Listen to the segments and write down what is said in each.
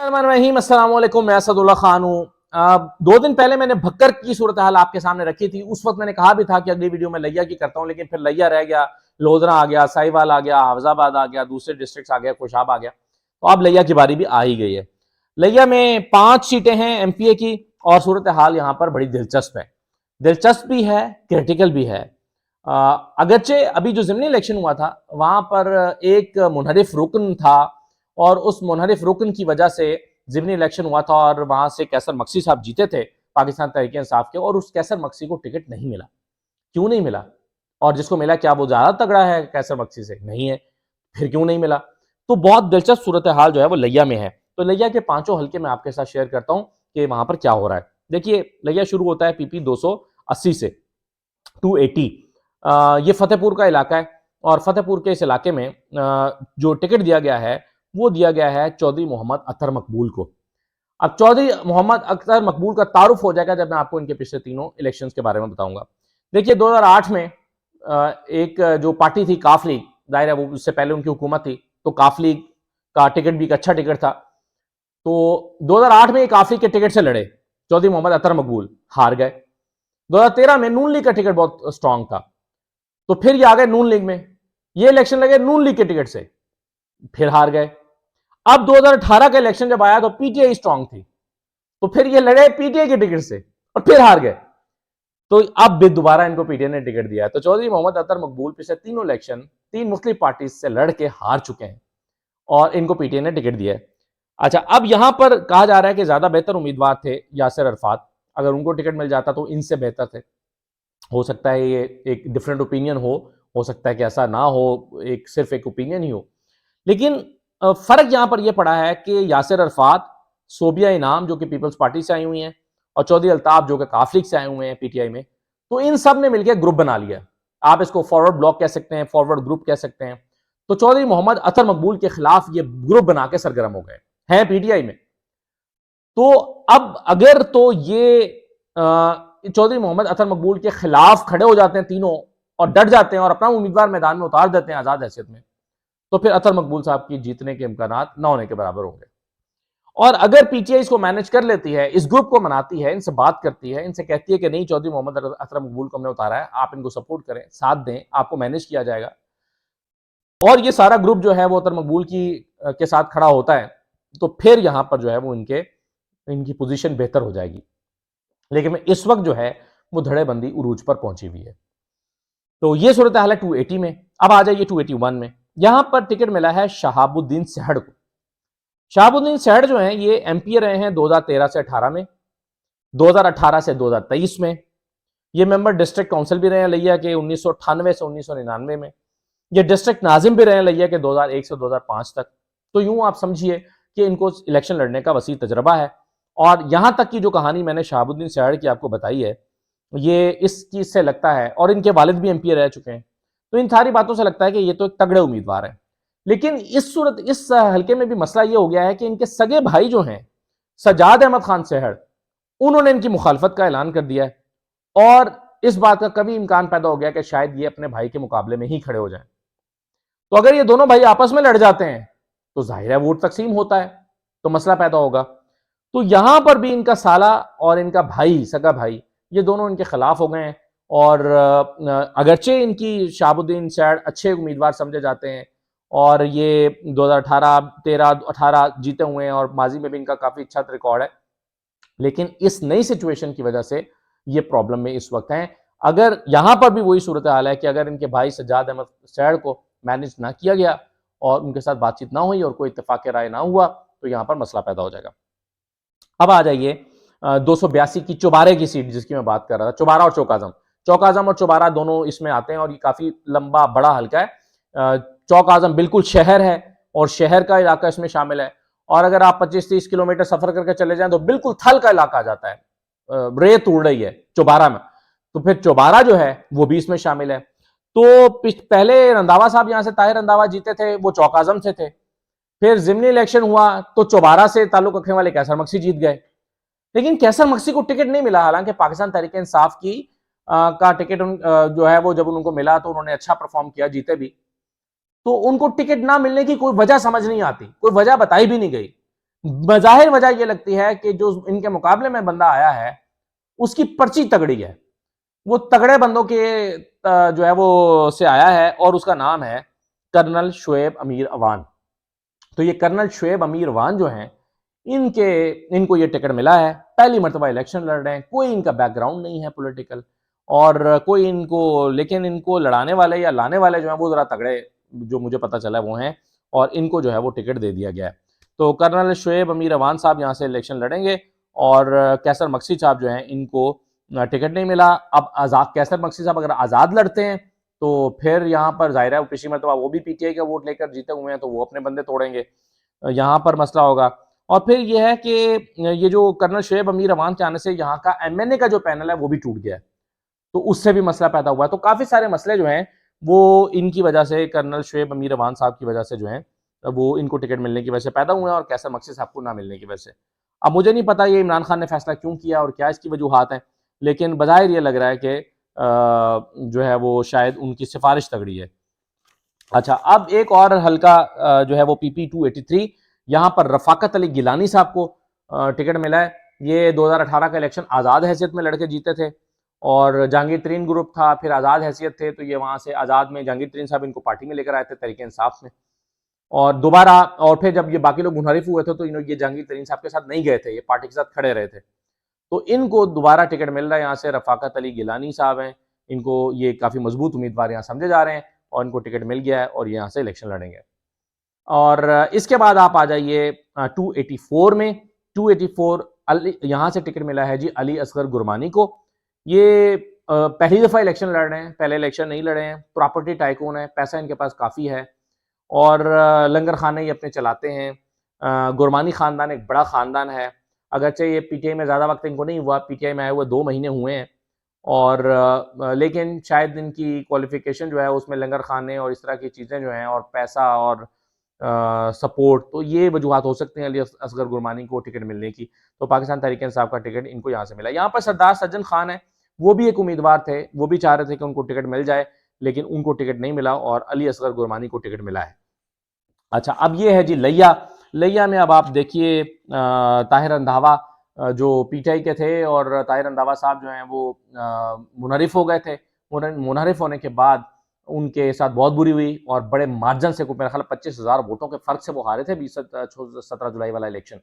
अस्सलाम वालेकुम, मैं असदुल्ला खान हूँ। 2 दिन पहले मैंने भक्कर की सूरत हाल आपके सामने रखी थी। उस वक्त मैंने कहा भी था कि अगली वीडियो में लिया की करता हूँ, लेकिन फिर लिया रह गया, लोधरा आ गया, साहिवाल आ गया, हाफजाबाद आ गया, दूसरे डिस्ट्रिक्ट आ गया, खुशाब आ गया। तो अब लिया की बारी भी आ ही गई है। लिया में 5 सीटें हैं एमपीए की और सूरत हाल यहाँ पर बड़ी दिलचस्प है। दिलचस्प भी है, क्रिटिकल भी है। अगरचे अभी जो ज़िमनी इलेक्शन हुआ था वहां पर एक मुनहरिफ रुकन था और उस मुनहरिफ रुकन की वजह से ज़िमनी इलेक्शन हुआ था और वहां से कैसर मक्सी साहब जीते थे पाकिस्तान तहरीक इंसाफ के, और उस कैसर मक्सी को टिकट नहीं मिला। क्यों नहीं मिला? और जिसको मिला क्या वो ज्यादा तगड़ा है कैसर मक्सी से? नहीं है। फिर क्यों नहीं मिला? तो बहुत दिलचस्प सूरत हाल जो है वो लिया में है। तो लिया के 5 हल्के में आपके साथ शेयर करता हूं कि वहां पर क्या हो रहा है। देखिए, लिया शुरू होता है पीपी 280 से 280। ये फतेहपुर का इलाका है और फतेहपुर के इस इलाके में जो टिकट दिया गया है वो दिया गया है चौधरी मोहम्मद अख्तर मकबूल को। अब चौधरी मोहम्मद अख्तर मकबूल का तारुफ हो जाएगा जब मैं आपको इनके पिछले तीनों इलेक्शंस के बारे में बताऊंगा। देखिए, 2008 में एक जो पार्टी थी काफ लीग, जाहिर है वो उससे पहले उनकी हुकूमत थी, तो काफ लीग का टिकट भी एक अच्छा टिकट था। तो 2008 में काफ लीग के टिकट से लड़े चौधरी मोहम्मद अख्तर मकबूल, हार गए। 2013 में नून लीग का टिकट बहुत स्ट्रांग था, तो फिर ये आ गए नून लीग में। ये इलेक्शन लगे नून लीग के टिकट से, फिर हार गए। अब 2018 का इलेक्शन जब आया तो पीटीआई स्ट्रांग थी, तो फिर ये लड़े पीटीआई के टिकट से और फिर हार गए। तो अब भी दोबारा इनको पीटीआई ने टिकट दिया है। तो चौधरी मोहम्मद अख्तर मकबूल पिछले तीनों इलेक्शन 3 मुख्तलिफ पार्टी से लड़ के हार चुके हैं और इनको पीटीआई ने टिकट दिया है। अच्छा, अब यहां पर कहा जा रहा है कि ज्यादा बेहतर उम्मीदवार थे यासिर अरफात, अगर उनको टिकट मिल जाता तो इनसे बेहतर थे। हो सकता है ये एक डिफरेंट ओपिनियन हो सकता है कि ऐसा ना हो, एक सिर्फ एक ओपिनियन ही हो। लेकिन फर्क यहां पर यह पड़ा है कि यासिर अरफात, सोबिया इनाम जो कि पीपल्स पार्टी से आई हुई हैं और चौधरी अल्ताफ जो कि काफ लीग से आए हुए हैं पीटीआई में, तो इन सब ने मिलकर ग्रुप बना लिया। आप इसको फॉरवर्ड ब्लॉक कह सकते हैं, फॉरवर्ड ग्रुप कह सकते हैं। तो चौधरी मोहम्मद अख्तर मकबूल के खिलाफ ये ग्रुप बना के सरगर्म हो गए हैं पीटीआई में। तो अब अगर तो ये चौधरी मोहम्मद अख्तर मकबूल के खिलाफ खड़े हो जाते हैं तीनों और डट जाते हैं और अपना उम्मीदवार मैदान में उतार देते हैं आजाद हैसियत में, तो फिर अख्तर मकबूल साहब की जीतने के इम्कान ना होने के बराबर होंगे। और अगर पीटीआई इसको मैनेज कर लेती है, इस ग्रुप को मनाती है, इनसे बात करती है, इनसे कहती है कि नहीं, चौधरी मोहम्मद अख्तर मकबूल को हमने उतारा है, आप इनको सपोर्ट करें, साथ दें, आपको मैनेज किया जाएगा, और ये सारा ग्रुप जो है वो अख्तर मकबूल की के साथ खड़ा होता है, तो फिर यहां पर जो है वो इनकी पोजीशन बेहतर हो जाएगी। लेकिन इस वक्त जो है वो धड़ेबंदी उरूज पर पहुंची हुई है। तो ये सूरत हाल है 280 में। अब आ जाइए 281 में। यहां पर टिकट मिला है शहाबुद्दीन सहड़ को। शहाबुद्दीन सहड़ जो है ये एमपी रहे हैं 2013 से 18 में, 2018 से 2023 में। ये मेंबर डिस्ट्रिक्ट काउंसिल भी रहे हैं लिया के 1998 से 1999 में। ये डिस्ट्रिक्ट नाजिम भी रहे हैं लिया के 2001 से 2005 तक। तो यूं आप समझिए कि इनको इलेक्शन लड़ने का वसी तजर्बा है। और यहां तक की जो कहानी मैंने शहाबुद्दीन सहड़ की आपको बताई है, ये इस चीज से लगता है, और इनके वालिद भी एमपी रह चुके हैं, तो इन सारी बातों से लगता है कि ये तो एक तगड़े उम्मीदवार है। लेकिन इस हल्के में भी मसला ये हो गया है कि इनके सगे भाई जो हैं सजाद अहमद खान सहड़, उन्होंने इनकी मुखालफत का ऐलान कर दिया है और इस बात का कभी इम्कान पैदा हो गया कि शायद ये अपने भाई के मुकाबले में ही खड़े हो जाएं। तो अगर ये दोनों भाई आपस में लड़ जाते हैं तो जाहिर है वोट तकसीम होता है, तो मसला पैदा होगा। तो यहां पर भी इनका साला और इनका भाई, सगा भाई, ये दोनों इनके खिलाफ हो गए हैं। और अगरचे इनकी शहाबुद्दीन सैड अच्छे उम्मीदवार समझे जाते हैं और ये 2018, 13, 18 जीते हुए हैं और माजी में भी इनका काफी अच्छा रिकॉर्ड है, लेकिन इस नई सिचुएशन की वजह से ये प्रॉब्लम में इस वक्त हैं। अगर यहां पर भी वही सूरत हाल है कि अगर इनके भाई सज्जाद अहमद सैड को मैनेज ना किया गया और उनके साथ बातचीत ना हुई और कोई इत्तेफाक राय ना हुआ, तो यहां पर मसला पैदा हो जाएगा। अब आ जाइए 282 की चौबारे की सीट जिसकी मैं बात कर रहा था, चौबारा और चौकाजम। चौकाजम और चौबारा दोनों इसमें आते हैं और ये काफी लंबा बड़ा हल्का है। चौकाजम बिल्कुल शहर है और शहर का इलाका इसमें शामिल है, और अगर आप 25-30 किलोमीटर सफर करके चले जाएं तो बिल्कुल थल का इलाका आ जाता है, रेत उड़ रही है चौबारा में, तो फिर चौबारा जो है वो भी इसमें शामिल है। तो पहले रंधावा साहब यहां से ताहिर रंधावा जीते थे, वो चौकाजम से थे। फिर जिमनी इलेक्शन हुआ तो चौबारा से ताल्लुक रखने वाले कैसर मक्सी जीत गए, लेकिन कैसर मक्सी को टिकट नहीं मिला। हालांकि पाकिस्तान तहरीक इंसाफ की का टिकट जो है वो जब उनको मिला तो उन्होंने अच्छा परफॉर्म किया, जीते भी। तो उनको टिकट ना मिलने की कोई वजह समझ नहीं आती, कोई वजह बताई भी नहीं गई। बज़ाहिर वजह यह लगती है कि जो इनके मुकाबले में बंदा आया है उसकी पर्ची तगड़ी है, वो तगड़े बंदों के जो है वो से आया है और उसका नाम है कर्नल शुएब अमीर अवान। तो ये कर्नल शुएब अमीर अवान जो हैं, इनको ये टिकट मिला है, पहली मरतबा इलेक्शन लड़ रहे हैं, कोई इनका बैकग्राउंड नहीं है पॉलिटिकल, और कोई इनको, लेकिन इनको लड़ाने वाले या लाने वाले जो हैं वो ज़रा तगड़े, जो मुझे पता चला है वो हैं, और इनको जो है वो टिकट दे दिया गया है। तो कर्नल शुएब अमीर अवान साहब यहाँ से इलेक्शन लड़ेंगे, और कैसर मक्सी साहब जो हैं इनको टिकट नहीं मिला। अब आज़ाद, कैसर मक्सी साहब अगर आज़ाद लड़ते हैं तो फिर यहाँ पर ज़ाहिर है पिछली मरतबा वो भी पीटीआई का वोट लेकर जीते हुए हैं, तो वो अपने बंदे तोड़ेंगे, यहाँ पर मसला होगा। और फिर यह है कि ये जो कर्नल शुएब अमीर अवान के आने से यहाँ का एमएनए का जो पैनल है वो भी टूट गया है, तो उससे भी मसला पैदा हुआ है। तो काफ़ी सारे मसले जो हैं वो इनकी वजह से, कर्नल शुएब अमीर अवान साहब की वजह से जो है वो इनको टिकट मिलने की वजह से पैदा हुए हैं, और कैसर मक्सी साहब को ना मिलने की वजह से। अब मुझे नहीं पता ये इमरान खान ने फैसला क्यों किया और क्या इसकी वजूहात हैं, लेकिन बज़ाहिर ये लग रहा है कि जो है वो शायद उनकी सिफारिश तगड़ी है। अच्छा, अब एक और हल्का जो है वो पीपी 283, यहाँ पर रफाकत अली गिलानी साहब को टिकट मिला है। ये 2018 का इलेक्शन आज़ाद हैसियत में लड़के जीते थे, और जहांगीर तरीन ग्रुप था, फिर आज़ाद हैसियत थे, तो ये वहाँ से आज़ाद में जहांगीर तरीन साहब इनको पार्टी में लेकर आए थे तहरीक इंसाफ में, और दोबारा, और फिर जब ये बाकी लोग मुनहरिफ हुए थे तो ये जहांगीर तरीन साहब के साथ नहीं गए थे, ये पार्टी के साथ खड़े रहे थे। तो इनको दोबारा टिकट मिल रहा है यहाँ से, रफाकत अली गिलानी साहब हैं, इनको ये काफ़ी मजबूत उम्मीदवार यहाँ समझे जा रहे हैं, और इनको टिकट मिल गया है और ये यहाँ से इलेक्शन लड़ेंगे। और इसके बाद आप आ जाइए 284 में। 284 अली, यहाँ से टिकट मिला है जी अली असगर गुरमानी को। ये पहली दफ़ा इलेक्शन लड़ रहे हैं, पहले इलेक्शन नहीं लड़े हैं, प्रॉपर्टी टाइकून है, पैसा इनके पास काफ़ी है, और लंगर खाने ये अपने चलाते हैं। गुरमानी ख़ानदान एक बड़ा ख़ानदान है, अगरचे ये पीटीआई में ज़्यादा वक्त इनको नहीं हुआ, पीटीआई में आए हुए 2 महीने हुए हैं, और लेकिन शायद इनकी क्वालिफिकेशन जो है उसमें लंगर खाने और इस तरह की चीज़ें जो हैं, और पैसा और सपोर्ट, तो ये वजूहात हो सकते हैं अली असगर गुरमानी को टिकट मिलने की। तो पाकिस्तान तहरीक इंसाफ का टिकट इनको यहाँ से मिला। यहाँ पर सरदार सज्जन खान है, वो भी एक उम्मीदवार थे, वो भी चाह रहे थे कि उनको टिकट मिल जाए, लेकिन उनको टिकट नहीं मिला, और अली असगर गुरमानी को टिकट मिला है। अच्छा, अब ये है जी लैया। लैया में अब आप देखिए ताहिर रंधावा जो पीटीआई के थे, और ताहिर रंधावा साहब जो हैं वो मुनहरिफ हो गए थे। मुनहरिफ होने के बाद उनके साथ बहुत बुरी हुई, और बड़े मार्जिन से, मेरा ख्याल 25,000 वोटों के फर्क से वो हारे थे 17 जुलाई वाला इलेक्शन।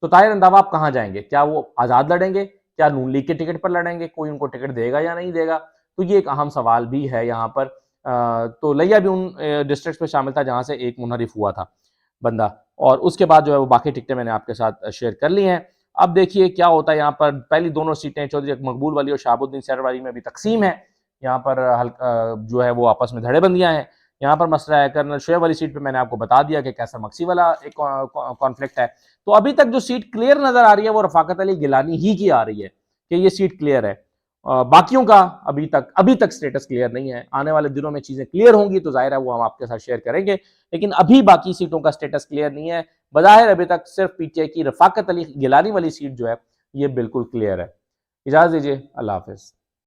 तो ताहिर रंधावा आप कहाँ जाएंगे? क्या वो आज़ाद लड़ेंगे? क्या नून लीग के टिकट पर लड़ेंगे? कोई उनको टिकट देगा या नहीं देगा? तो ये एक अहम सवाल भी है यहाँ पर। तो लैया भी उन डिस्ट्रिक्ट में शामिल था जहाँ से एक मुनहरिफ हुआ था बंदा, और उसके बाद जो है वो बाकी टिकटें मैंने आपके साथ शेयर कर ली हैं। अब देखिए क्या होता है यहाँ पर। पहली दोनों सीटें चौधरी मकबूल वाली और शहाबुद्दीन सैर वाली में भी तकसीम है। यहाँ पर जो है वो आपस में धड़ेबंदियाँ हैं। यहाँ पर मसला है कर्नल शुएब वाली सीट पे मैंने आपको बता दिया कि कैसर मक्सी वाला एक कॉन्फ्लिक्ट है। तो अभी तक जो सीट क्लियर नजर आ रही है वो रफाकत अली गिलानी ही की आ रही है कि ये सीट क्लियर है। बाकियों का अभी तक स्टेटस क्लियर नहीं है। आने वाले दिनों में चीजें क्लियर होंगी तो जाहिर है वो हम आपके साथ शेयर करेंगे, लेकिन अभी बाकी सीटों का स्टेटस क्लियर नहीं है। बज़ाहिर अभी तक सिर्फ पीटीआई की रफाकत अली गिलानी वाली सीट जो है ये बिल्कुल क्लियर है। इजाजत दीजिए, अल्लाह हाफिज।